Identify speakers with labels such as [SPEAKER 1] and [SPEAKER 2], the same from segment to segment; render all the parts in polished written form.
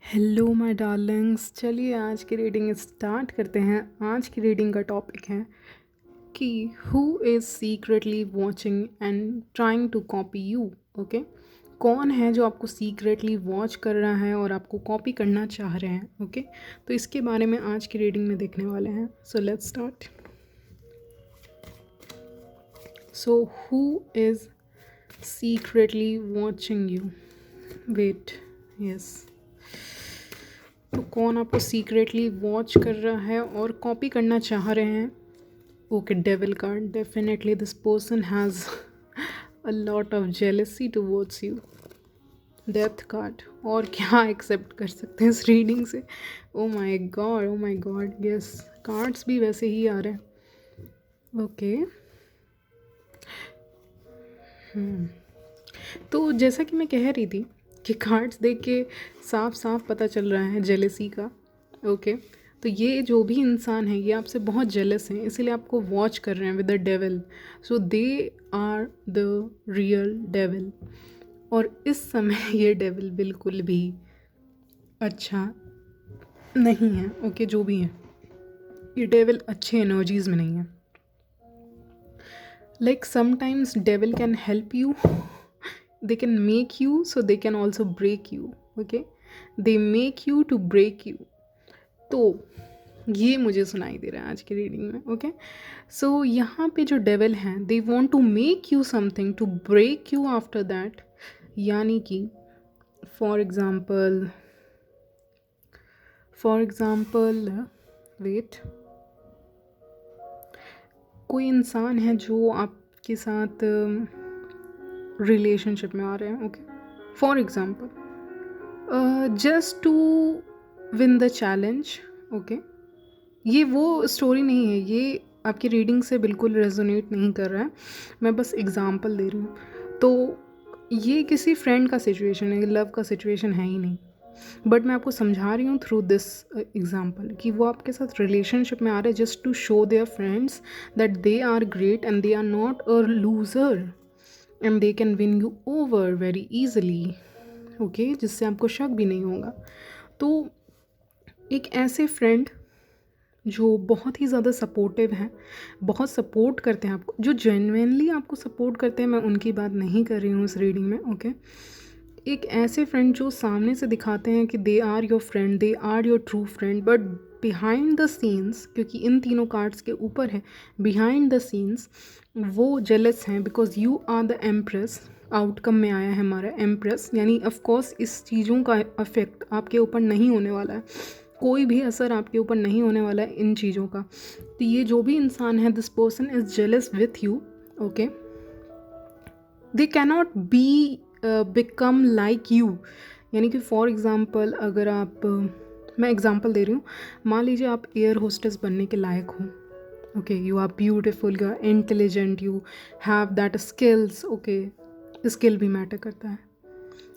[SPEAKER 1] Hello my Darling's, चलिए आज की रीडिंग स्टार्ट करते हैं। आज की रीडिंग का टॉपिक है कि who is secretly watching and trying to copy you. Okay, कौन है जो आपको सीक्रेटली वॉच कर रहा है और आपको कॉपी करना चाह रहे हैं। ओके, तो इसके बारे में आज की रीडिंग में देखने वाले हैं। So let's start. So who is secretly watching you? Wait, yes, तो कौन आपको सीक्रेटली वॉच कर रहा है और कॉपी करना चाह रहे हैं? Okay, devil card. Definitely this person has a lot of jealousy towards you. Death card. और क्या एक्सेप्ट कर सकते हैं इस रीडिंग से? Oh my God, oh my God, yes, cards भी वैसे ही आ रहे हैं। ओके, तो जैसा कि मैं कह रही थी कि कार्ड्स देख के साफ साफ पता चल रहा है जेलसी का। ओके, तो ये जो भी इंसान है ये आपसे बहुत जेलस हैं, इसीलिए आपको वॉच कर रहे हैं with the devil. So they are the real devil. और इस समय ये डेविल बिल्कुल भी अच्छा नहीं है। ओके, जो भी है, ये डेविल अच्छे एनर्जीज में नहीं है। Like sometimes devil can help you, they can make you, so they can also break you. Okay, they make you to break you. तो ये मुझे सुनाई दे रहा है आज की रीडिंग में। ओके, सो यहाँ पे जो डेविल हैं they want to make you something to break you after that. यानी कि फॉर एग्ज़ाम्पल वेट, कोई इंसान है जो आपके साथ रिलेशनशिप में आ रहे हैं। Okay, for example just to win the challenge. Okay, ये वो स्टोरी नहीं है, ये आपकी रीडिंग से बिल्कुल रेजोनेट नहीं कर रहा है, मैं बस एग्जांपल दे रही हूँ। तो ये किसी फ्रेंड का सिचुएशन है, लव का सिचुएशन है ही नहीं, बट मैं आपको समझा रही हूँ थ्रू दिस एग्जांपल कि वो आपके साथ रिलेशनशिप में आ रहे हैं just to show their friends that they are great and they are not a loser and they can win you over very easily. Okay, जिससे आपको शक भी नहीं होगा। तो एक ऐसे फ्रेंड जो बहुत ही ज़्यादा सपोर्टिव हैं, बहुत सपोर्ट करते हैं आपको, जो जेन्युइनली आपको सपोर्ट करते हैं, मैं उनकी बात नहीं कर रही हूँ इस रीडिंग में। ओके, एक ऐसे फ्रेंड जो सामने से दिखाते हैं कि they are your friend, they are your true friend, but behind the scenes, क्योंकि इन तीनों कार्ड्स के ऊपर है बिहाइंड द सीन्स, वो जेलस हैं because you are the empress. Outcome में आया है हमारा एम्प्रेस, यानी ऑफकोर्स इस चीज़ों का अफेक्ट आपके ऊपर नहीं होने वाला है, कोई भी असर आपके ऊपर नहीं होने वाला है इन चीज़ों का। तो ये जो भी इंसान है, this person is jealous with you. Okay, they cannot be become like you. यानी कि फॉर एग्ज़ाम्पल अगर आप मैं एग्ज़ाम्पल दे रही हूँ, मान लीजिए आप एयर होस्टेस बनने के लायक हो। Okay, you are beautiful, you are intelligent, you have that skills. Okay, skill भी मैटर करता है।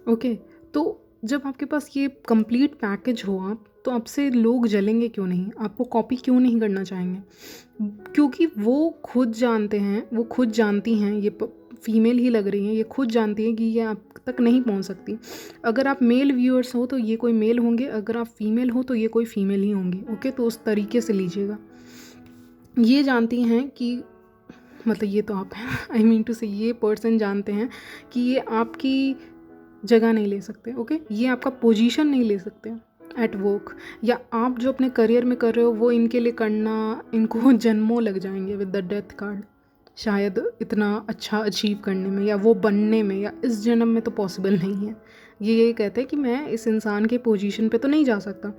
[SPEAKER 1] ओके, तो जब आपके पास ये कंप्लीट पैकेज हो आप, तो आपसे लोग जलेंगे क्यों नहीं, आपको कॉपी क्यों नहीं करना चाहेंगे? क्योंकि वो खुद जानते हैं, वो खुद जानती हैं, ये फीमेल ही लग रही हैं, ये खुद जानती हैं कि ये आप तक नहीं पहुंच सकती। अगर आप मेल व्यूअर्स हो तो ये कोई मेल होंगे, अगर आप फीमेल हो तो ये कोई फीमेल ही होंगी। ओके, तो उस तरीके से लीजिएगा। ये जानती हैं कि मतलब ये तो आप हैं, आई मीन टू से ये पर्सन जानते हैं कि ये आपकी जगह नहीं ले सकते। ओके, ये आपका पोजीशन नहीं ले सकते एट वर्क, या आप जो अपने करियर में कर रहे हो वो इनके लिए करना इनको जन्मों लग जाएंगे विद द डेथ कार्ड, शायद इतना अच्छा अचीव करने में या वो बनने में, या इस जन्म में तो पॉसिबल नहीं है। ये कहते हैं कि मैं इस इंसान के पोजीशन पे तो नहीं जा सकता,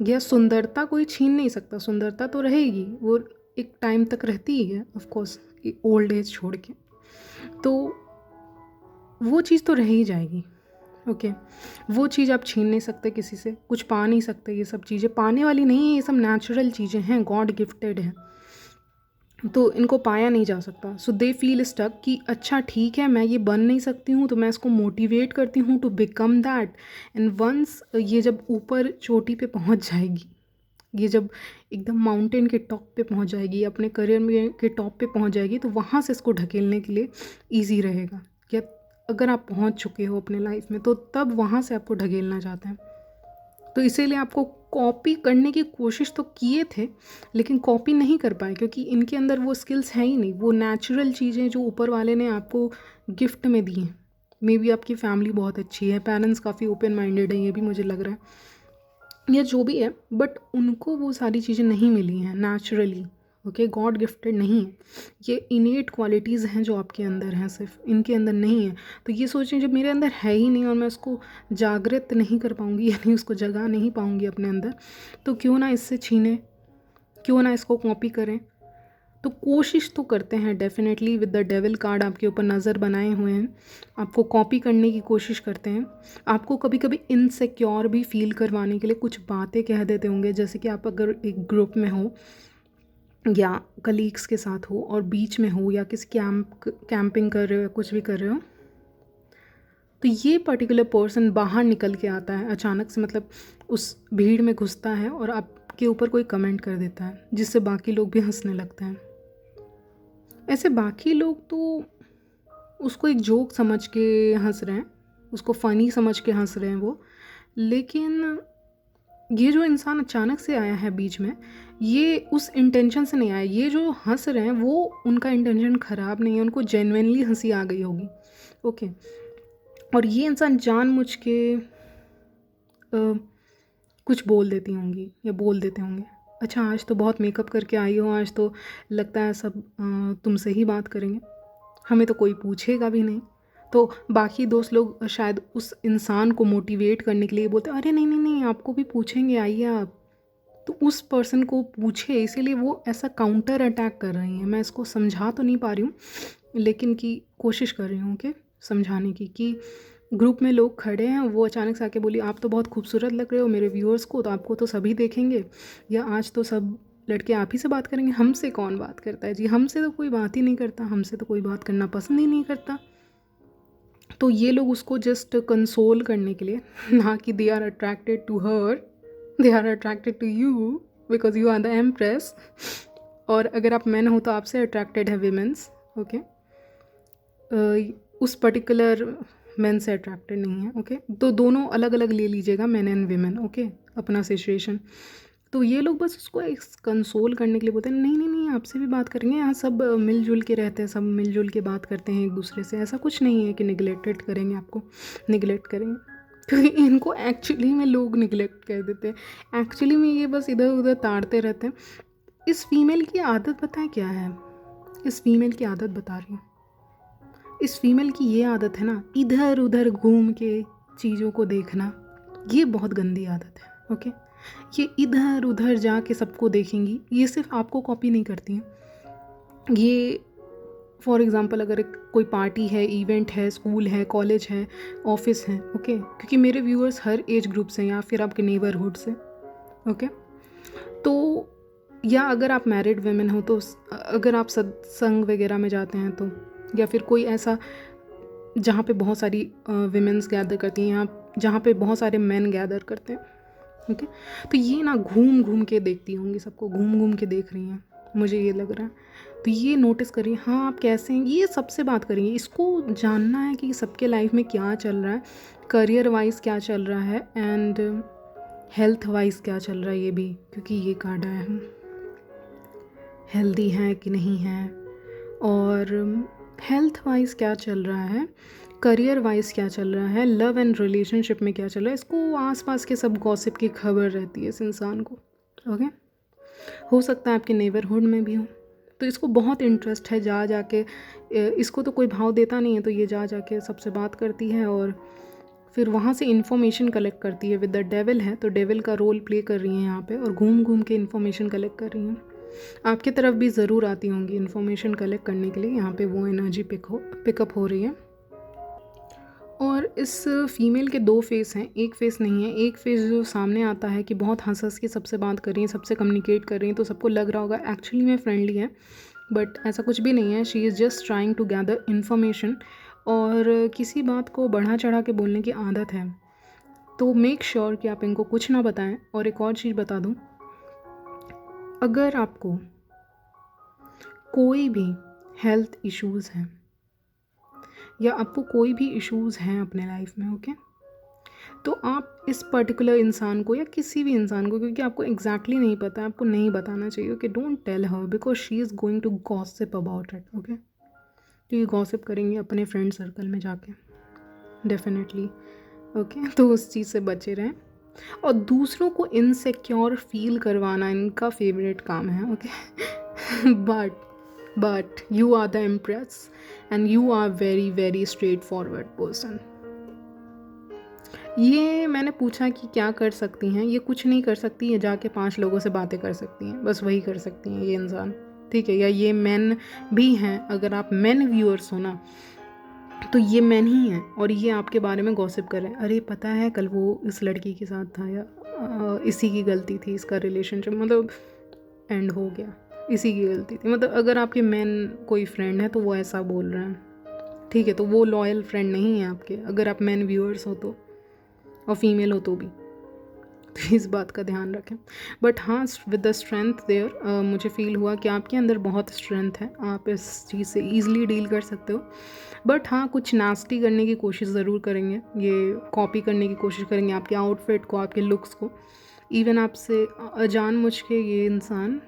[SPEAKER 1] या सुंदरता कोई छीन नहीं सकता, सुंदरता तो रहेगी, वो एक टाइम तक रहती ही है ऑफकोर्स, ओल्ड एज छोड़ के, तो वो चीज़ तो रह ही जाएगी। ओके, वो चीज़ आप छीन नहीं सकते किसी से, कुछ पा नहीं सकते, ये सब चीज़ें पाने वाली नहीं है, ये सब नेचुरल चीज़ें हैं, गॉड गिफ्टेड हैं, तो इनको पाया नहीं जा सकता। सो दे फील स्टक कि अच्छा ठीक है, मैं ये बन नहीं सकती हूँ, तो मैं इसको मोटिवेट करती हूँ to become that. And once ये जब ऊपर चोटी पे पहुँच जाएगी, ये जब एकदम माउंटेन के टॉप पे पहुँच जाएगी, अपने करियर में के टॉप पे पहुँच जाएगी, तो वहाँ से इसको ढकेलने के लिए ईजी रहेगा। या अगर आप पहुँच चुके हो अपने लाइफ में, तो तब वहाँ से आपको ढकेलना चाहते हैं। तो इसीलिए आपको कॉपी करने की कोशिश तो किए थे, लेकिन कॉपी नहीं कर पाए क्योंकि इनके अंदर वो स्किल्स हैं ही नहीं। वो नेचुरल चीज़ें जो ऊपर वाले ने आपको गिफ्ट में दी हैं। मे बी आपकी फैमिली बहुत अच्छी है, पेरेंट्स काफ़ी ओपन माइंडेड है, ये भी मुझे लग रहा है, या जो भी है, बट उनको वो सारी चीज़ें नहीं मिली हैं नेचुरली। ओके, गॉड गिफ्टेड नहीं है, ये इनेट क्वालिटीज़ हैं जो आपके अंदर हैं, सिर्फ इनके अंदर नहीं है। तो ये सोचें जब मेरे अंदर है ही नहीं और मैं उसको जागृत नहीं कर पाऊँगी, यानी उसको जगा नहीं पाऊँगी अपने अंदर, तो क्यों ना इससे छीनें, क्यों ना इसको कॉपी करें। तो कोशिश तो करते हैं definitely, with the devil card आपके ऊपर नज़र बनाए हुए हैं, आपको कॉपी करने की कोशिश करते हैं। आपको कभी कभी इनसिक्योर भी फील करवाने के लिए कुछ बातें कह देते होंगे, जैसे कि आप अगर एक ग्रुप में हो या कलीग्स के साथ हो और बीच में हो या किसी कैंपिंग कर रहे हो या कुछ भी कर रहे हो, तो ये पर्टिकुलर पर्सन बाहर निकल के आता है अचानक से, मतलब उस भीड़ में घुसता है और आपके ऊपर कोई कमेंट कर देता है जिससे बाकी लोग भी हंसने लगते हैं। ऐसे बाकी लोग तो उसको एक जोक समझ के हंस रहे हैं, उसको फ़नी समझ के हंस रहे हैं वो, लेकिन ये जो इंसान अचानक से आया है बीच में, ये उस इंटेंशन से नहीं आया। ये जो हंस रहे हैं वो उनका इंटेंशन ख़राब नहीं है, उनको जेन्युइनली हंसी आ गई होगी। ओके, और ये इंसान जानबूझ के कुछ बोल देती होंगी या बोल देते होंगे, अच्छा आज तो बहुत मेकअप करके आई हो, आज तो लगता है सब तुमसे ही बात करेंगे, हमें तो कोई पूछेगा भी नहीं। तो बाकी दोस्त लोग शायद उस इंसान को मोटिवेट करने के लिए बोलते हैं, अरे नहीं नहीं नहीं, आपको भी पूछेंगे, आइए आप। तो उस पर्सन को पूछे, इसीलिए वो ऐसा काउंटर अटैक कर रही हैं। मैं इसको समझा तो नहीं पा रही हूँ, लेकिन की कोशिश कर रही हूँ कि समझाने की, कि ग्रुप में लोग खड़े हैं, वो अचानक से आके बोली आप तो बहुत खूबसूरत लग रहे हो मेरे व्यूअर्स को, तो आपको तो सभी देखेंगे, या आज तो सब लड़के आप ही से बात करेंगे, हमसे कौन बात करता है जी, हमसे तो कोई बात ही नहीं करता, हमसे तो कोई बात करना पसंद ही नहीं करता। तो ये लोग उसको जस्ट कंसोल करने के लिए, ना कि they are attracted to her, they are attracted to you because you are the empress. और अगर आप मैन हो तो आपसे अट्रैक्टेड है विमेंस। ओके, उस पर्टिकुलर मैन से अट्रैक्टेड नहीं है। ओके, तो दोनों अलग अलग ले लीजिएगा, मैन एंड विमेन। ओके, अपना सिचुएशन। तो ये लोग बस उसको एक कंसोल करने के लिए बोलते हैं, नहीं नहीं नहीं, आपसे भी बात करेंगे, यहाँ सब मिलजुल के रहते हैं, सब मिलजुल के बात करते हैं एक दूसरे से, ऐसा कुछ नहीं है कि निगलेक्टेड करेंगे, आपको निगलेक्ट करेंगे। क्योंकि इनको एक्चुअली में लोग निगलेक्ट कर देते हैं, एक्चुअली में ये बस इधर उधर ताड़ते रहते हैं। इस फीमेल की आदत पता है क्या है? इस फीमेल की आदत बता रही हूँ। इस फीमेल की ये आदत है ना, इधर उधर घूम के चीज़ों को देखना, ये बहुत गंदी आदत है। ओके, ये इधर उधर जाके सबको देखेंगी, ये सिर्फ आपको कॉपी नहीं करती हैं। ये फॉर एग्ज़ाम्पल अगर कोई पार्टी है, इवेंट है, स्कूल है, कॉलेज है, ऑफिस है, ओके, क्योंकि मेरे व्यूअर्स हर एज ग्रुप से हैं या फिर आपके नेबरहुड से। ओके, तो या अगर आप मैरिड वेमेन हो तो अगर आप सत्संग वगैरह में जाते हैं तो, या फिर कोई ऐसा जहाँ पे बहुत सारी विमेंस गैदर करती हैं, जहाँ पे बहुत सारे मेन गैदर करते हैं। ओके, तो ये ना घूम घूम के देखती होंगी, सबको घूम घूम के देख रही हैं, मुझे ये लग रहा है। तो ये नोटिस करिए, हाँ आप कैसे हैं, ये सबसे बात करिए, इसको जानना है कि सबके लाइफ में क्या चल रहा है, करियर वाइज क्या चल रहा है, एंड हेल्थ वाइज क्या चल रहा है, ये भी, क्योंकि ये कार्ड आया है, हेल्दी हैं कि नहीं हैं, और हेल्थ वाइज क्या चल रहा है, करियर वाइज क्या चल रहा है, लव एंड रिलेशनशिप में क्या चल रहा है। इसको आसपास के सब गॉसिप की खबर रहती है इस इंसान को। ओके, हो सकता है आपके नेबरहुड में भी हो, तो इसको बहुत इंटरेस्ट है, जा जाके इसको तो कोई भाव देता नहीं है, तो ये जा जाके सबसे बात करती है और फिर वहाँ से इन्फॉर्मेशन कलेक्ट करती है। विद द डेविल है तो डेविल का रोल प्ले कर रही हैं यहाँ पे, और घूम घूम के इन्फॉर्मेशन कलेक्ट कर रही हैं। आपकी तरफ भी ज़रूर आती होंगी इन्फॉर्मेशन कलेक्ट करने के लिए, यहाँ पे वो एनर्जी पिकअप हो रही है। और इस फीमेल के दो फेस हैं, एक फेस नहीं है। एक फेस जो सामने आता है कि बहुत हंस हंस के सबसे बात कर रही हैं, सबसे कम्युनिकेट कर रही हैं, तो सबको लग रहा होगा एक्चुअली में फ्रेंडली है, बट ऐसा कुछ भी नहीं है। She is just trying to gather information, और किसी बात को बढ़ा चढ़ा के बोलने की आदत है। तो मेक श्योर कि आप इनको कुछ ना बताएं। और एक और चीज़ बता दूं, अगर आपको कोई भी हेल्थ इश्यूज़ हैं या आपको कोई भी इश्यूज़ हैं अपने लाइफ में, ओके, तो आप इस पर्टिकुलर इंसान को या किसी भी इंसान को, क्योंकि आपको एग्जैक्टली नहीं पता, आपको नहीं बताना चाहिए कि don't tell her because she is going to gossip about it, okay. तो ये गॉसिप करेंगे अपने फ्रेंड सर्कल में जाके डेफिनेटली, ओके। तो उस चीज़ से बचे रहें। और दूसरों को इनसिक्योर फील करवाना इनका फेवरेट काम है, ओके। But you are the empress and you are very very straightforward person. ये मैंने पूछा कि क्या कर सकती हैं, ये कुछ नहीं कर सकती, ये जाके 5 लोगों से बातें कर सकती हैं, बस वही कर सकती हैं ये इंसान, ठीक है। या ये मेन भी हैं, अगर आप मेन व्यूअर्स हो ना तो ये मैन ही हैं और ये आपके बारे में गॉसिप कर रहे हैं, अरे पता है कल वो इस लड़की के साथ था, या इसी की गलती थी, इसका रिलेशनशिप मतलब एंड हो गया, इसी की गलती थी। मतलब अगर आपके मैन कोई फ्रेंड है तो वो ऐसा बोल रहे हैं, ठीक है, तो वो लॉयल फ्रेंड नहीं है आपके, अगर आप मैन व्यूअर्स हो तो, और फीमेल हो तो भी, तो इस बात का ध्यान रखें। बट हाँ, विद द स्ट्रेंथ देयर मुझे फील हुआ कि आपके अंदर बहुत स्ट्रेंथ है, आप इस चीज़ से ईजिली डील कर सकते हो। बट हाँ, कुछ नास्टी करने की कोशिश ज़रूर करेंगे, ये कॉपी करने की कोशिश करेंगे आपके आउटफिट को, आपके लुक्स को। इवन आपसे जानबूझ के ये इंसान,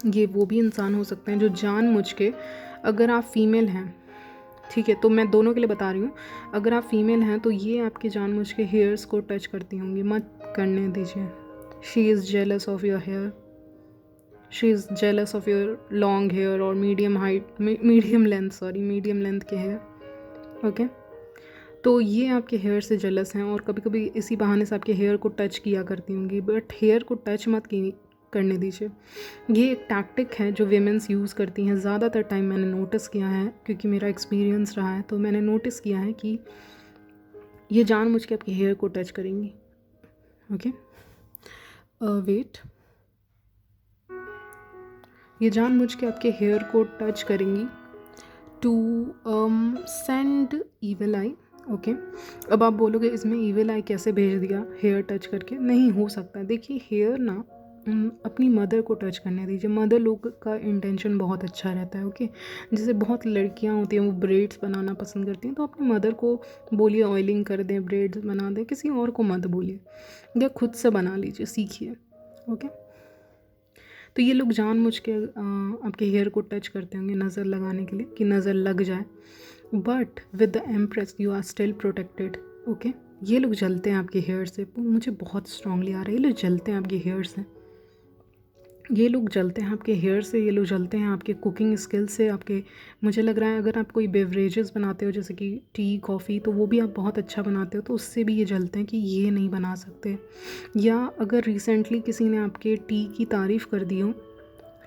[SPEAKER 1] ये वो भी इंसान हो सकते हैं जो जानबूझ के, अगर आप फीमेल हैं, ठीक है, तो मैं दोनों के लिए बता रही हूँ, अगर आप फीमेल हैं तो ये आपके जानबूझ के हेयर्स को टच करती होंगी, मत करने दीजिए। She is jealous of your hair, she is jealous of your long hair और मीडियम हाइट, मीडियम लेंथ के हेयर, ओके। तो ये आपके हेयर से जेलस हैं और कभी कभी इसी बहाने से आपके हेयर को टच किया करती होंगी, बट हेयर को टच मत करने दीजिए। ये एक टैक्टिक है जो वीमेंस यूज़ करती हैं ज़्यादातर टाइम, मैंने नोटिस किया है, क्योंकि मेरा एक्सपीरियंस रहा है, तो मैंने नोटिस किया है कि ये जानबूझ के आपके हेयर को टच करेंगी, ओके। वेट, ये जानबूझ के आपके हेयर को टच करेंगी to send evil eye, okay. अब आप बोलोगे इसमें ईविल आई कैसे भेज दिया हेयर टच करके, नहीं हो सकता। देखिए हेयर ना अपनी मदर को टच करने दीजिए, मदर लोग का इंटेंशन बहुत अच्छा रहता है, ओके। जैसे बहुत लड़कियां होती हैं वो ब्रेड्स बनाना पसंद करती हैं, तो अपनी मदर को बोलिए ऑयलिंग कर दें, ब्रेड्स बना दें, किसी और को मत बोलिए, या खुद से बना लीजिए, सीखिए, ओके। तो ये लोग जानबूझ के आपके हेयर को टच करते होंगे नज़र लगाने के लिए, कि नज़र लग जाए, but with the empress you are still protected, okay. ये लोग जलते हैं आपके हेयर से, मुझे बहुत स्ट्रांगली आ रहा है, ये लोग जलते हैं आपके हेयर से, ये लोग जलते हैं आपके हेयर से, ये लोग जलते हैं आपके कुकिंग स्किल से, आपके, मुझे लग रहा है अगर आप कोई बेवरेजेस बनाते हो जैसे कि टी कॉफ़ी, तो वो भी आप बहुत अच्छा बनाते हो, तो उससे भी ये जलते हैं कि ये नहीं बना सकते। या अगर रिसेंटली किसी ने आपके टी की तारीफ़ कर दी हो,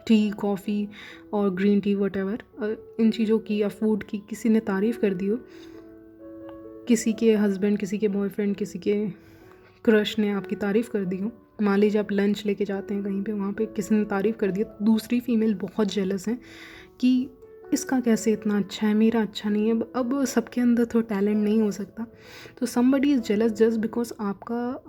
[SPEAKER 1] टी कॉफ़ी और ग्रीन टी वटेवर, इन चीज़ों की या फूड की किसी ने तारीफ़ कर दी हो, किसी के हस्बैंड, किसी के बॉयफ्रेंड, किसी के क्रश ने आपकी तारीफ़ कर दी हो, मान लीजिए आप लंच लेके जाते हैं कहीं पे, वहाँ पे किसी ने तारीफ़ कर दी, तो दूसरी फीमेल बहुत जेलस हैं कि इसका कैसे इतना अच्छा है, मेरा अच्छा नहीं है। अब सबके अंदर तो टैलेंट नहीं हो सकता, तो somebody is jealous just because आपका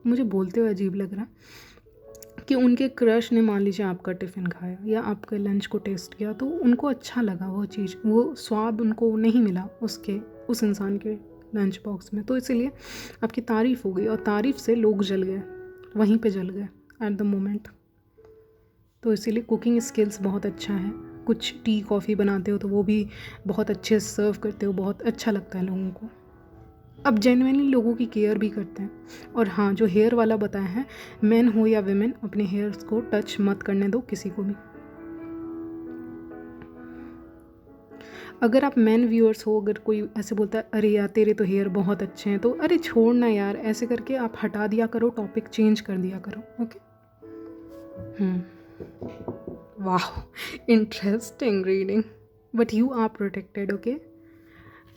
[SPEAKER 1] मुझे बोलते हुए अजीब लग रहा है कि उनके क्रश ने मान लीजिए आपका टिफ़िन खाया या आपके लंच को टेस्ट किया, तो उनको अच्छा लगा वो चीज़, वो स्वाद उनको नहीं मिला उस इंसान के लंच बॉक्स में, तो इसीलिए आपकी तारीफ़ हो गई और तारीफ़ से लोग जल गए, वहीं पे जल गए एट द मोमेंट। तो इसीलिए कुकिंग स्किल्स बहुत अच्छा है, कुछ टी कॉफ़ी बनाते हो तो वो भी बहुत अच्छे से सर्व करते हो, बहुत अच्छा लगता है लोगों को, अब जेन्युइनली लोगों की केयर भी करते हैं। और हाँ, जो हेयर वाला बताया है, मेन हो या विमेन, अपने हेयर्स को टच मत करने दो किसी को भी। अगर आप मैन व्यूअर्स हो, अगर कोई ऐसे बोलता है अरे यार तेरे तो हेयर बहुत अच्छे हैं, तो अरे छोड़ना यार, ऐसे करके आप हटा दिया करो, टॉपिक चेंज कर दिया करो, ओके। वाह, interesting reading, but you are protected, okay.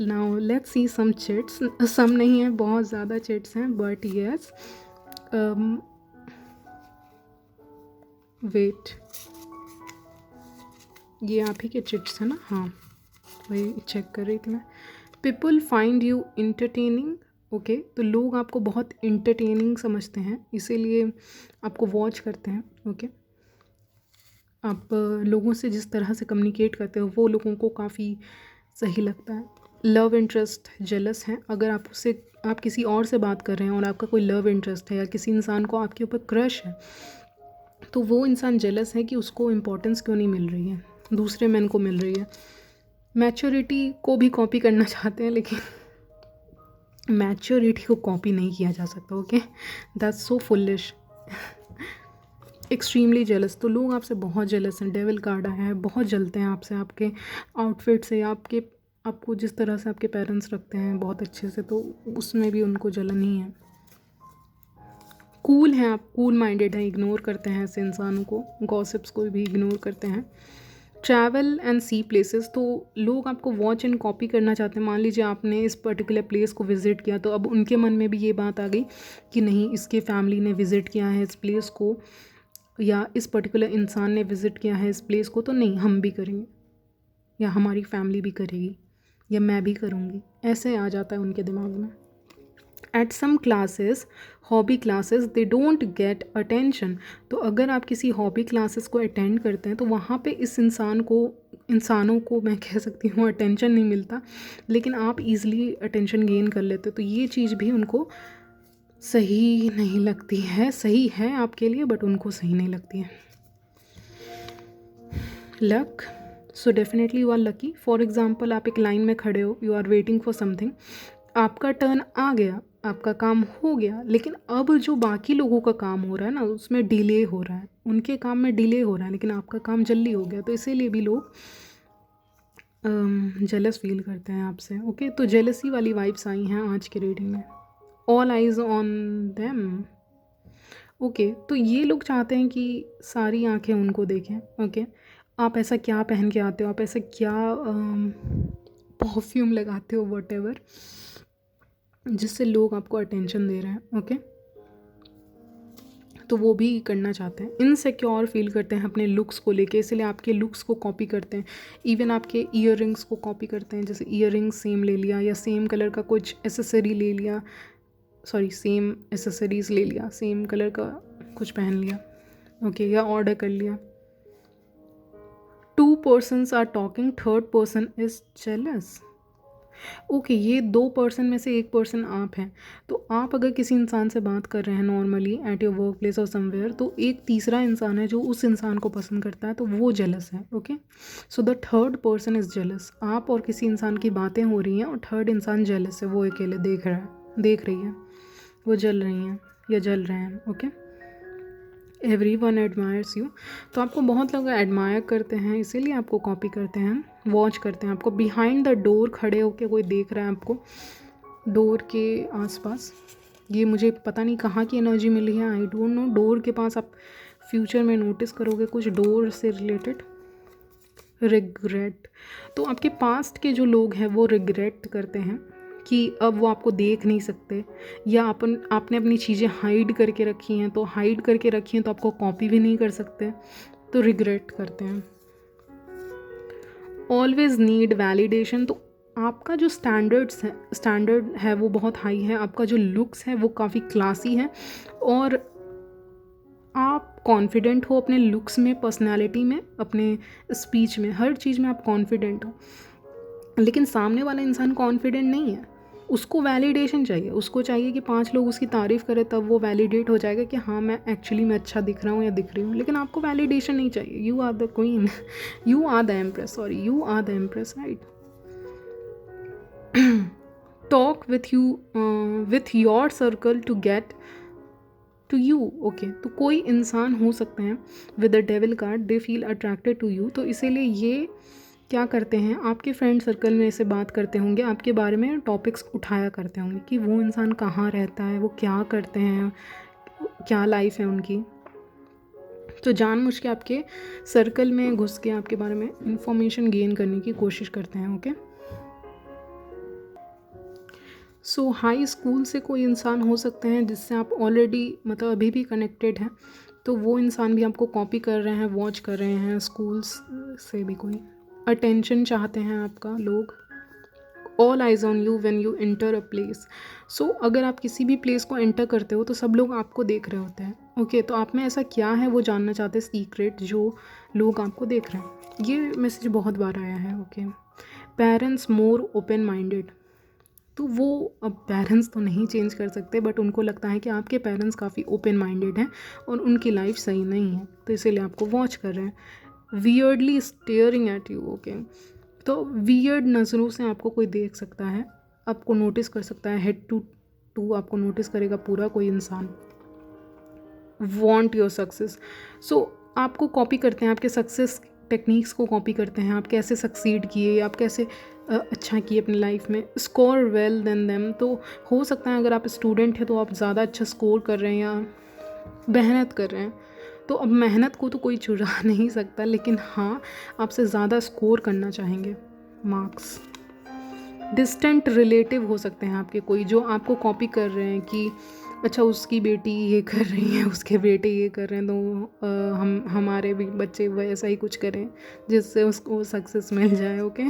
[SPEAKER 1] Now let's see some chits, some नहीं है, बहुत ज़्यादा चिट्स हैं, बट येस, वेट, ये आप ही के चिट्स हैं ना, हाँ वही चेक कर रही थी मैं। People find you entertaining, okay, तो लोग आपको बहुत इंटरटेनिंग समझते हैं, इसीलिए आपको वॉच करते हैं, ओके। आप लोगों से जिस तरह से कम्युनिकेट करते हो वो लोगों को काफ़ी सही लगता है, लव इंटरेस्ट जेलस हैं, अगर आप किसी और से बात कर रहे हैं और आपका कोई लव इंटरेस्ट है या किसी इंसान को आपके ऊपर क्रश है, तो वो इंसान जेलस है कि उसको इम्पोर्टेंस क्यों नहीं मिल रही है, दूसरे मैन को मिल रही है। मैच्योरिटी को भी कॉपी करना चाहते हैं, लेकिन मैच्योरिटी को कॉपी नहीं किया जा सकता। Okay, that's so foolish. Extremely jealous, तो लोग आपसे बहुत जेलस हैं। डेविल कार्ड आया है, बहुत जलते हैं आपसे, आपके आउटफिट से, आपको जिस तरह से आपके पेरेंट्स रखते हैं बहुत अच्छे से, तो उसमें भी उनको जलन ही है। कूल हैं आप, कूल माइंडेड हैं, इग्नोर करते हैं ऐसे इंसानों को, गॉसिप्स को भी इग्नोर करते हैं। ट्रैवल एंड सी प्लेसेस, तो लोग आपको वॉच एंड कॉपी करना चाहते हैं। मान लीजिए आपने इस पर्टिकुलर प्लेस को विज़िट किया, तो अब उनके मन में भी ये बात आ गई कि नहीं, इसके फैमिली ने विज़िट किया है इस प्लेस को, या इस पर्टिकुलर इंसान ने विज़िट किया है इस प्लेस को, तो नहीं, हम भी करेंगे, या हमारी फैमिली भी करेगी, या मैं भी करूँगी। ऐसे आ जाता है उनके दिमाग में। At some classes, hobby classes, they don't get attention, तो अगर आप किसी हॉबी क्लासेस को अटेंड करते हैं तो वहाँ पे इंसानों को मैं कह सकती हूँ अटेंशन नहीं मिलता, लेकिन आप इजीली अटेंशन गेन कर लेते हो। तो ये चीज़ भी उनको सही नहीं लगती है। सही है आपके लिए, बट उनको सही नहीं लगती है। Luck, so definitely you are lucky. For example, आप एक लाइन में खड़े हो, you are waiting for something, आपका टर्न आ गया, आपका काम हो गया, लेकिन अब जो बाकी लोगों का काम हो रहा है ना, उसमें डिले हो रहा है, उनके काम में डिले हो रहा है, लेकिन आपका काम जल्दी हो गया, तो इसीलिए भी लोग जेलस फील करते हैं आपसे। ओके, तो जेलसी वाली वाइब्स आई हैं आज के रीडिंग में। All eyes on them. Okay, तो ये लोग चाहते हैं कि सारी आंखें उनको देखें। ओके, आप ऐसा क्या पहन के आते हो, आप ऐसा क्या परफ्यूम लगाते हो, वॉटेवर, जिससे लोग आपको अटेंशन दे रहे हैं। ओके, तो वो भी करना चाहते हैं। इनसिक्योर फील करते हैं अपने लुक्स को लेके, इसलिए आपके लुक्स को कॉपी करते हैं। इवन आपके ईयर रिंग्स को कॉपी करते हैं, जैसे ईयर रिंग्स सेम ले लिया, या सेम कलर का कुछ एसेसरी ले लिया, सेम एसेसरीज ले लिया, सेम कलर का कुछ पहन लिया। ओके, या ऑर्डर कर लिया। 2 persons are talking, third person is jealous. Okay, ये 2 पर्सन में से एक पर्सन आप हैं। तो आप अगर किसी इंसान से बात कर रहे हैं normally at your work place और समवेयर, तो एक तीसरा इंसान है जो उस इंसान को पसंद करता है, तो वो जेलस है। Okay, so the third person is jealous. आप और किसी इंसान की बातें हो रही हैं और थर्ड इंसान जेलस है, वो अकेले देख रही है, वो जल रही हैं या जल रहे हैं। ओके, एवरीवन एडमायर्स यू, तो आपको बहुत लोग एडमायर करते हैं, इसीलिए आपको कॉपी करते हैं, वॉच करते हैं आपको। बिहाइंड द डोर खड़े होकर कोई देख रहा है आपको, डोर के आसपास। ये मुझे पता नहीं कहाँ की एनर्जी मिली है, आई डोंट नो। डोर के पास आप फ्यूचर में नोटिस करोगे कुछ डोर से रिलेटेड। रिग्रेट, तो आपके पास्ट के जो लोग हैं वो रिग्रेट करते हैं कि अब वो आपको देख नहीं सकते, या आपने अपनी चीज़ें हाइड करके रखी हैं, तो आपको कॉपी भी नहीं कर सकते, तो रिग्रेट करते हैं। ऑलवेज नीड वैलिडेशन, तो आपका जो स्टैंडर्ड है वो बहुत हाई है, आपका जो लुक्स है वो काफ़ी क्लासी है, और आप कॉन्फिडेंट हो अपने लुक्स में, पर्सनालिटी में, अपने स्पीच में, हर चीज़ में आप कॉन्फिडेंट हो। लेकिन सामने वाला इंसान कॉन्फिडेंट नहीं है, उसको वैलिडेशन चाहिए, उसको चाहिए कि 5 लोग उसकी तारीफ़ करें, तब वो वैलिडेट हो जाएगा कि हाँ मैं एक्चुअली में अच्छा दिख रहा हूँ या दिख रही हूँ। लेकिन आपको वैलिडेशन नहीं चाहिए। You are the queen, you are the empress, right. Talk with your circle to get to you. Okay, तो कोई इंसान हो सकते हैं with the devil card, they feel attracted to you, तो इसीलिए ये क्या करते हैं, आपके फ्रेंड सर्कल में ऐसे बात करते होंगे, आपके बारे में टॉपिक्स उठाया करते होंगे कि वो इंसान कहाँ रहता है, वो क्या करते हैं, क्या लाइफ है उनकी, तो जानबूझ के आपके सर्कल में घुस के आपके बारे में इंफॉर्मेशन गेन करने की कोशिश करते हैं। ओके, सो हाई स्कूल से कोई इंसान हो सकते हैं जिससे आप ऑलरेडी मतलब अभी भी कनेक्टेड हैं, तो वो इंसान भी आपको कॉपी कर रहे हैं, वॉच कर रहे हैं। स्कूल्स से भी कोई अटेंशन चाहते हैं आपका लोग। All eyes on you when you enter a place, so अगर आप किसी भी प्लेस को एंटर करते हो तो सब लोग आपको देख रहे होते हैं। ओके, तो आप में ऐसा क्या है वो जानना चाहते हैं, सीक्रेट जो लोग आपको देख रहे हैं। ये मैसेज बहुत बार आया है। Okay, parents more open minded. तो वो अब पेरेंट्स तो नहीं चेंज कर सकते, बट उनको लगता है कि आपके पेरेंट्स काफ़ी ओपन माइंडेड हैं और उनकी लाइफ सही नहीं है, तो इसीलिए आपको वॉच कर रहे हैं। Weirdly staring at you, okay. तो वियर्ड नज़रों से आपको कोई देख सकता है, आपको नोटिस कर सकता है, हेड टू टू आपको नोटिस करेगा पूरा कोई इंसान। वॉन्ट योर सक्सेस, सो आपको कॉपी करते हैं, आपके सक्सेस टेक्निक्स को कॉपी करते हैं, आप कैसे सक्सीड किए, आप कैसे अच्छा किए अपनी लाइफ में। स्कोर वेल देन देम, तो हो सकता है अगर आप स्टूडेंट हैं तो आप ज़्यादा अच्छा स्कोर कर रहे हैं या मेहनत कर रहे हैं, तो अब मेहनत को तो कोई चुरा नहीं सकता, लेकिन हाँ आपसे ज़्यादा स्कोर करना चाहेंगे मार्क्स। डिस्टेंट रिलेटिव हो सकते हैं आपके कोई, जो आपको कॉपी कर रहे हैं कि अच्छा उसकी बेटी ये कर रही है, उसके बेटे ये कर रहे हैं, तो हम हमारे भी बच्चे वैसा ही कुछ करें जिससे उसको सक्सेस मिल जाए, okay.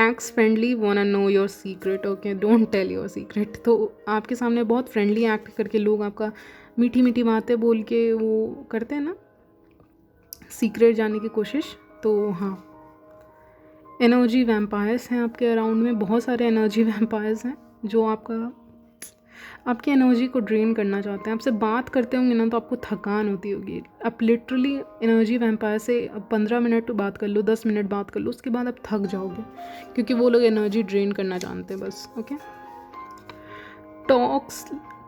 [SPEAKER 1] Acts friendly, wanna know your secret, okay, don't tell your secret. तो आपके सामने बहुत फ्रेंडली एक्ट करके लोग आपका मीठी मीठी बातें बोल के वो करते हैं ना, सीक्रेट जानने की कोशिश। तो हाँ, एनर्जी वैम्पायर्स हैं आपके अराउंड में, बहुत सारे एनर्जी वैम्पायर्स हैं जो आपकी एनर्जी को ड्रेन करना चाहते हैं। आपसे बात करते होंगे ना तो आपको थकान होती होगी, आप लिटरली एनर्जी वैम्पायर से 15 मिनट बात कर लो, 10 मिनट बात कर लो, उसके बाद आप थक जाओगे, क्योंकि वो लोग एनर्जी ड्रेन करना जानते हैं बस, okay.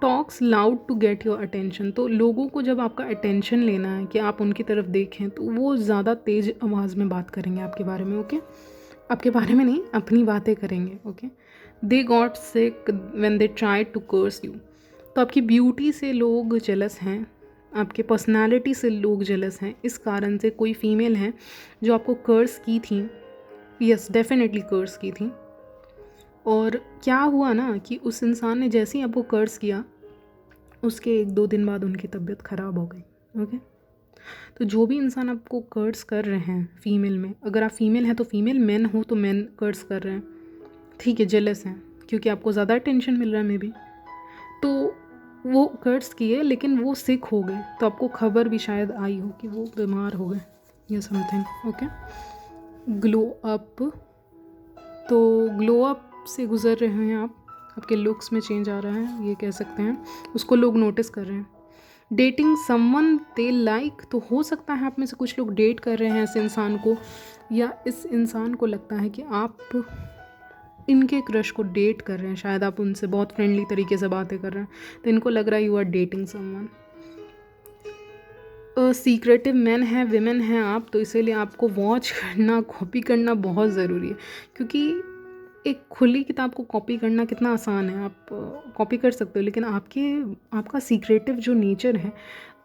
[SPEAKER 1] Talks loud to get your attention, तो लोगों को जब आपका अटेंशन लेना है कि आप उनकी तरफ देखें, तो वो ज़्यादा तेज़ आवाज़ में बात करेंगे आपके बारे में, ओके। आपके बारे में नहीं, अपनी बातें करेंगे, okay. They got sick when they try to curse you, तो आपकी ब्यूटी से लोग जेलस हैं, आपके पर्सनालिटी से लोग जेलस हैं। इस कारण से कोई फीमेल है जो आपको कर्स की थी, यस डेफिनेटली कर्स की थी, और क्या हुआ ना कि उस इंसान ने जैसे ही आपको कर्स किया, उसके 1-2 दिन बाद उनकी तबीयत ख़राब हो गई, ओके। तो जो भी इंसान आपको कर्स कर रहे हैं फीमेल में, अगर आप फीमेल हैं तो फीमेल, मैन हो तो मैन कर्स कर रहे हैं, ठीक है, जेलस हैं क्योंकि आपको ज़्यादा टेंशन मिल रहा है मे बी, तो वो कर्स किए लेकिन वो सिक हो गए, तो आपको खबर भी शायद आई हो कि वो बीमार हो गए या समथिंग, ओके। ग्लो अप, तो ग्लो अप से गुज़र रहे हैं आप, आपके लुक्स में चेंज आ रहा है, ये कह सकते हैं, उसको लोग नोटिस कर रहे हैं। डेटिंग समवन दे लाइक, तो हो सकता है आप में से कुछ लोग डेट कर रहे हैं इस इंसान को, या इस इंसान को लगता है कि आप इनके क्रश को डेट कर रहे हैं, शायद आप उनसे बहुत फ्रेंडली तरीके से बातें कर रहे हैं, तो इनको लग रहा है you are dating someone. Secretive man है, विमेन हैं आप, तो इसीलिए आपको वॉच करना, कॉपी करना बहुत ज़रूरी है, क्योंकि एक खुली किताब को कॉपी करना कितना आसान है, आप कॉपी कर सकते हो, लेकिन आपका सीक्रेटिव जो नेचर है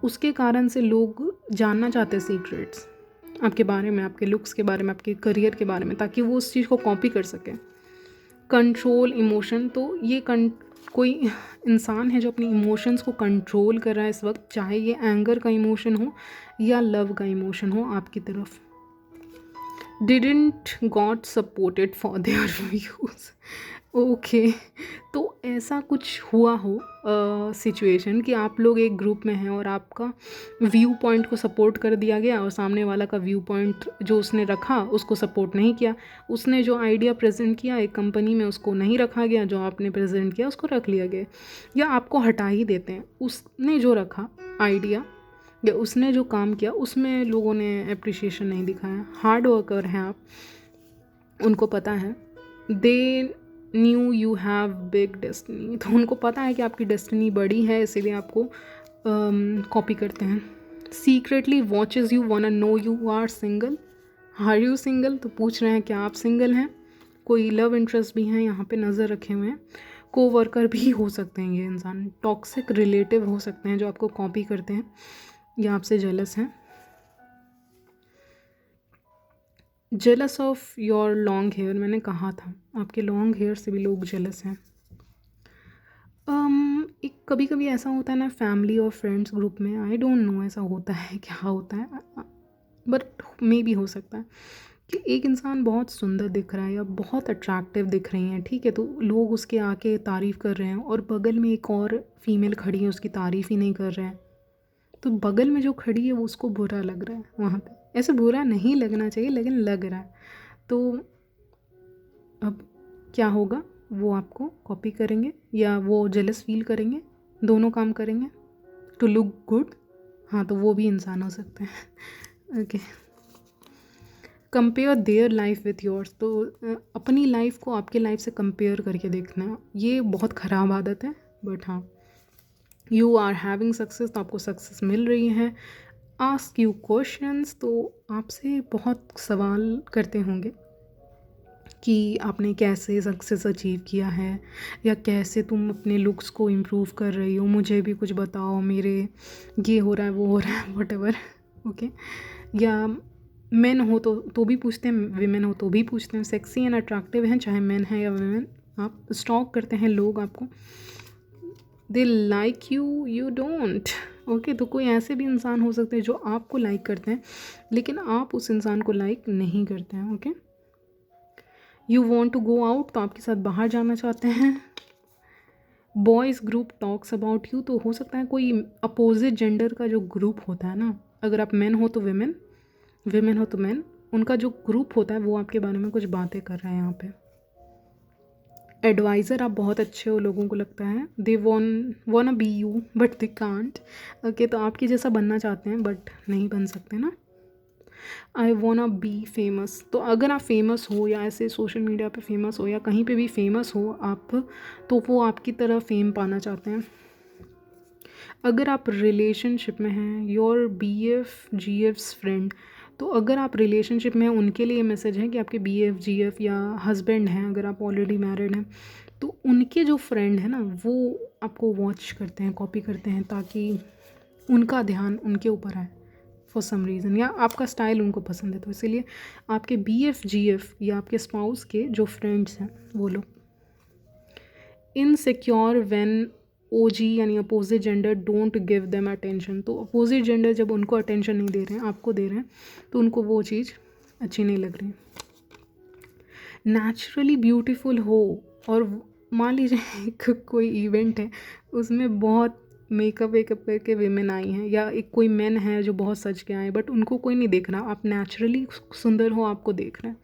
[SPEAKER 1] उसके कारण से लोग जानना चाहते हैं सीक्रेट्स आपके बारे में, आपके लुक्स के बारे में, आपके करियर के बारे में, ताकि वो उस चीज़ को कॉपी कर सकें। कंट्रोल इमोशन, तो ये कोई इंसान है जो अपनी इमोशंस को कंट्रोल कर रहा है इस वक्त, चाहे ये एंगर का इमोशन हो या लव का इमोशन हो आपकी तरफ। Didn't got supported for their views, okay. तो ऐसा कुछ हुआ हो सिचुएशन कि आप लोग एक ग्रुप में हैं और आपका व्यू पॉइंट को सपोर्ट कर दिया गया और सामने वाला का व्यू पॉइंट जो उसने रखा उसको सपोर्ट नहीं किया, उसने जो आइडिया प्रेजेंट किया एक कंपनी में उसको नहीं रखा गया, जो आपने प्रेजेंट किया उसको रख लिया गया, या आपको हटा ही देते हैं, उसने जो रखा आइडिया या उसने जो काम किया उसमें लोगों ने अप्रिशिएशन नहीं दिखाया। हार्ड वर्कर हैं आप, उनको पता है, they knew you have big destiny, तो उनको पता है कि आपकी डेस्टिनी बड़ी है, इसीलिए आपको कॉपी करते हैं। Secretly watches you, wanna know you are single, are you single, तो पूछ रहे हैं क्या आप सिंगल हैं, कोई लव इंटरेस्ट भी हैं यहाँ पे नज़र रखे हुए हैं। कोवर्कर भी हो सकते हैं ये इंसान, टॉक्सिक रिलेटिव हो सकते हैं जो आपको कॉपी करते हैं या आपसे जेलस हैं। Jealous of your long hair, मैंने कहा था आपके लॉन्ग हेयर से भी लोग जेलस हैं। एक कभी कभी ऐसा होता है ना फैमिली और फ्रेंड्स ग्रुप में, आई डोंट नो ऐसा होता है क्या होता है, बट मे भी हो सकता है कि एक इंसान बहुत सुंदर दिख रहा है या बहुत अट्रैक्टिव दिख रही हैं, ठीक है, तो लोग उसके आके तारीफ़ कर रहे हैं और बगल में एक और फीमेल खड़ी है उसकी तारीफ़ ही नहीं कर रहे हैं, तो बगल में जो खड़ी है वो उसको बुरा लग रहा है वहाँ पे, ऐसे बुरा नहीं लगना चाहिए लेकिन लग रहा है, तो अब क्या होगा, वो आपको कॉपी करेंगे या वो जेलस फील करेंगे, दोनों काम करेंगे टू लुक गुड। हाँ, तो वो भी इंसान हो सकते हैं। Okay, compare their life with yours. तो अपनी लाइफ को आपके लाइफ से कंपेयर करके देखना, ये बहुत ख़राब आदत है। बट हाँ, यू आर हैविंग सक्सेस, तो आपको सक्सेस मिल रही है। आस्क यू क्वेश्चंस, तो आपसे बहुत सवाल करते होंगे कि आपने कैसे सक्सेस अचीव किया है, या कैसे तुम अपने लुक्स को इम्प्रूव कर रही हो, मुझे भी कुछ बताओ, मेरे ये हो रहा है वो हो रहा है वॉटेवर। ओके, या मेन हो तो भी पूछते हैं, विमेन हो तो भी पूछते हैं, सेक्सी एंड अट्रैक्टिव हैं चाहे मेन है या विमेन, आप स्टॉक करते हैं लोग आपको, they like you, you don't. Okay, तो कोई ऐसे भी इंसान हो सकते हैं जो आपको लाइक करते हैं लेकिन आप उस इंसान को लाइक नहीं करते हैं। Okay, you want to go out, तो आपके साथ बाहर जाना चाहते हैं। Boys group talks about you, तो हो सकता है कोई अपोजिट जेंडर का जो ग्रुप होता है ना, अगर आप मेन हो तो विमेन, विमेन हो तो मेन, उनका जो ग्रुप होता है वो आपके बारे में कुछ बातें कर रहे हैं यहाँ पे। एडवाइज़र, आप बहुत अच्छे हो, लोगों को लगता है, they want be you but they can't. Okay, तो आपके जैसा बनना चाहते हैं बट नहीं बन सकते ना। आई वॉन्ट बी फेमस, तो अगर आप फेमस हो या ऐसे सोशल मीडिया पे फेमस हो या कहीं पे भी फेमस हो आप, तो वो आपकी तरह फेम पाना चाहते हैं। अगर आप रिलेशनशिप में हैं, योर BF/GF's फ्रेंड, तो अगर आप रिलेशनशिप में हैं उनके लिए मैसेज है कि आपके BF/GF या हस्बैंड हैं, अगर आप ऑलरेडी मैरिड हैं, तो उनके जो फ्रेंड है ना वो आपको वॉच करते हैं, कॉपी करते हैं, ताकि उनका ध्यान उनके ऊपर आए फॉर सम रीज़न, या आपका स्टाइल उनको पसंद है, तो इसीलिए आपके BF/GF या आपके स्पाउस के जो फ्रेंड्स हैं वो लोग। इनसिक्योर व्हेन OG यानी opposite gender don't give them attention, तो अपोजिट जेंडर जब उनको अटेंशन नहीं दे रहे हैं, आपको दे रहे हैं, तो उनको वो चीज़ अच्छी नहीं लग रही। नेचुरली ब्यूटीफुल हो, और मान लीजिए कोई इवेंट है उसमें बहुत मेकअप वेकअप करके विमेन आई हैं, या एक कोई मैन है जो बहुत सज के आए, बट उनको कोई नहीं देख रहा, आप नेचुरली सुंदर हो, आपको देख रहे हैं।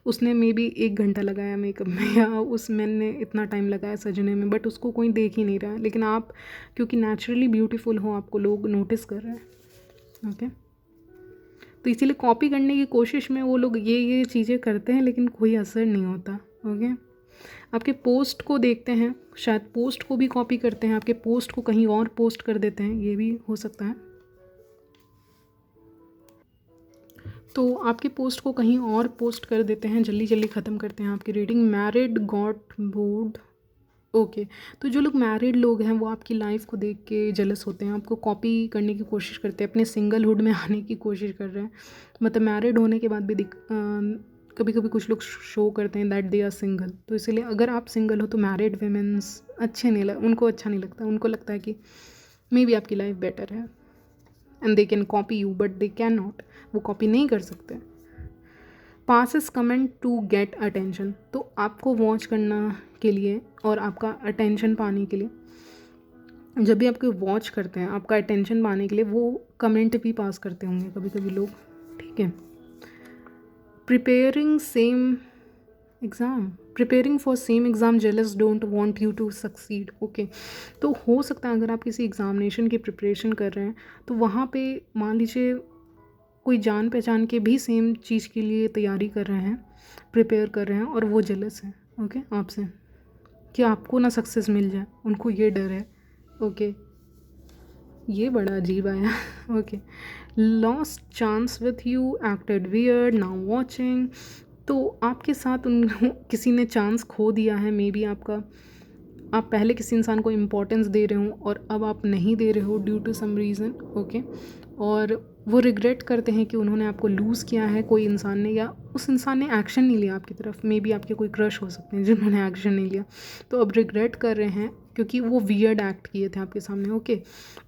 [SPEAKER 1] उसने मे बी 1 घंटा लगाया मेकअप में, या उस मैन ने इतना टाइम लगाया सजने में, बट उसको कोई देख ही नहीं रहा है, लेकिन आप क्योंकि नेचुरली ब्यूटीफुल हो, आपको लोग नोटिस कर रहे हैं। ओके, तो इसीलिए कॉपी करने की कोशिश में वो लोग ये चीज़ें करते हैं, लेकिन कोई असर नहीं होता। ओके, आपके पोस्ट को देखते हैं, शायद पोस्ट को भी कॉपी करते हैं, आपके पोस्ट को कहीं और पोस्ट कर देते हैं, ये भी हो सकता है। तो आपके पोस्ट को कहीं और पोस्ट कर देते हैं, जल्दी जल्दी ख़त्म करते हैं आपकी reading. Married got bored. Okay, तो जो लोग मैरिड लोग हैं वो आपकी लाइफ को देख के जेलस होते हैं, आपको कॉपी करने की कोशिश करते हैं, अपने सिंगलहुड में आने की कोशिश कर रहे हैं। मतलब मैरिड होने के बाद भी कभी कभी कुछ लोग शो करते हैं दैट दे आर सिंगल, तो इसलिए अगर आप सिंगल हो तो मैरिड वेमेंस अच्छे नहीं उनको अच्छा नहीं लगता, उनको लगता है कि मे बी आपकी लाइफ बेटर है and they can copy you but they can not, वो कॉपी नहीं कर सकते। Passes comment to get attention, तो आपको वॉच करना के लिए और आपका अटेंशन पाने के लिए, जब भी आपको वॉच करते हैं आपका अटेंशन पाने के लिए वो कमेंट भी पास करते होंगे कभी कभी लोग। ठीक है, preparing for same exam jealous don't want you to succeed. Okay, तो हो सकता है अगर आप किसी एग्ज़ामिनेशन की प्रिपरेशन कर रहे हैं तो वहाँ पे मान लीजिए कोई जान पहचान के भी सेम चीज़ के लिए तैयारी कर रहे हैं, प्रिपेयर कर रहे हैं, और वो जेलस हैं ओके आपसे कि आपको ना सक्सेस मिल जाए, उनको ये डर है। ओके, ये बड़ा अजीब आया। Okay, lost chance with you, acted weird, now watching, तो आपके साथ उन किसी ने चांस खो दिया है, मे बी आप पहले किसी इंसान को इम्पोर्टेंस दे रहे हो और अब आप नहीं दे रहे हो due to some reason. Okay, और वो रिग्रेट करते हैं कि उन्होंने आपको लूज़ किया है कोई इंसान ने, या उस इंसान ने एक्शन नहीं लिया आपकी तरफ, मे बी आपके कोई क्रश हो सकते हैं जिन्होंने एक्शन नहीं लिया, तो अब रिग्रेट कर रहे हैं क्योंकि वो वियर्ड एक्ट किए थे आपके सामने। ओके,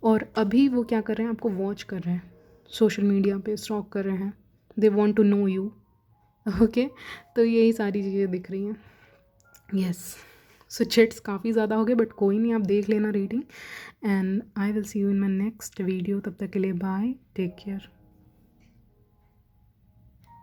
[SPEAKER 1] और अभी वो क्या कर रहे हैं, आपको वॉच कर रहे हैं, सोशल मीडिया पे स्टॉक कर रहे हैं, they want to know you. Okay, तो यही सारी चीज़ें दिख रही हैं। यस, सो चिट्स काफ़ी ज़्यादा हो गए, बट कोई नहीं, आप देख लेना reading, and I will see you in my next video. तब तक के लिए बाय, टेक केयर।